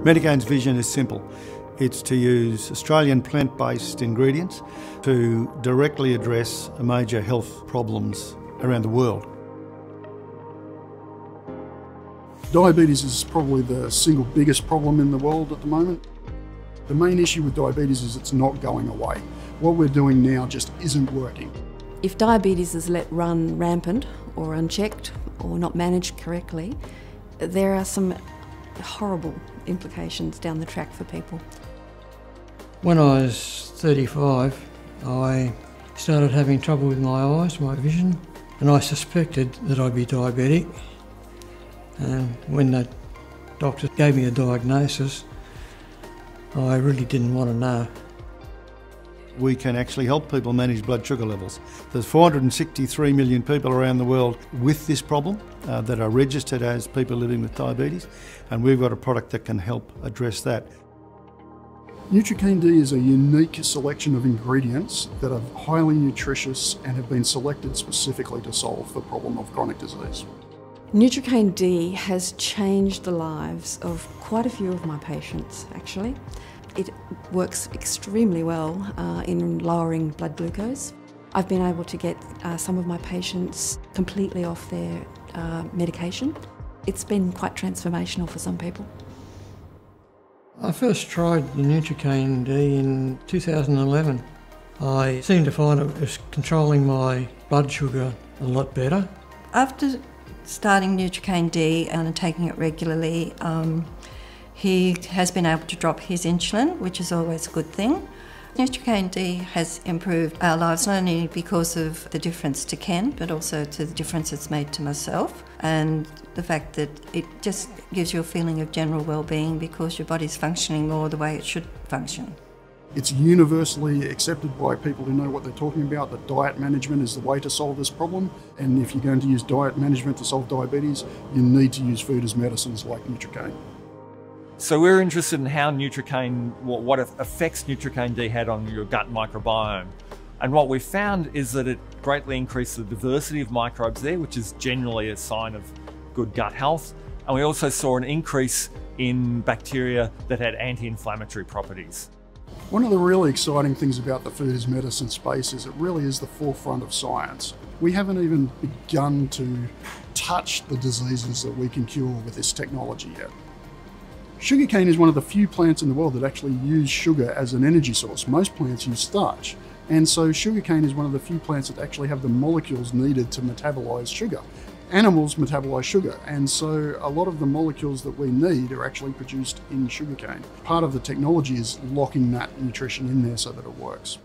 MediKane's vision is simple. It's to use Australian plant-based ingredients to directly address major health problems around the world. Diabetes is probably the single biggest problem in the world at the moment. The main issue with diabetes is it's not going away. What we're doing now just isn't working. If diabetes is let run rampant or unchecked or not managed correctly, there are some horrible implications down the track for people. When I was 35, I started having trouble with my eyes, my vision, and I suspected that I'd be diabetic. And when the doctor gave me a diagnosis, I really didn't want to know. We can actually help people manage blood sugar levels. There's 463 million people around the world with this problem that are registered as people living with diabetes, and we've got a product that can help address that. MediKane D is a unique selection of ingredients that are highly nutritious and have been selected specifically to solve the problem of chronic disease. MediKane D has changed the lives of quite a few of my patients, actually. It works extremely well in lowering blood glucose. I've been able to get some of my patients completely off their medication. It's been quite transformational for some people. I first tried the MediKane D in 2011. I seemed to find it was controlling my blood sugar a lot better. After starting MediKane D and taking it regularly, he has been able to drop his insulin, which is always a good thing. MediKane D has improved our lives not only because of the difference to Ken, but also to the difference it's made to myself, and the fact that it just gives you a feeling of general well-being because your body's functioning more the way it should function. It's universally accepted by people who know what they're talking about that diet management is the way to solve this problem, and if you're going to use diet management to solve diabetes, you need to use food as medicines like MediKane. So we're interested in how MediKane, what effects MediKane D had on your gut microbiome. And what we found is that it greatly increased the diversity of microbes there, which is generally a sign of good gut health. And we also saw an increase in bacteria that had anti-inflammatory properties. One of the really exciting things about the food as medicine space is it really is the forefront of science. We haven't even begun to touch the diseases that we can cure with this technology yet. Sugarcane is one of the few plants in the world that actually use sugar as an energy source. Most plants use starch. And so sugarcane is one of the few plants that actually have the molecules needed to metabolize sugar. Animals metabolize sugar, and so a lot of the molecules that we need are actually produced in sugarcane. Part of the technology is locking that nutrition in there so that it works.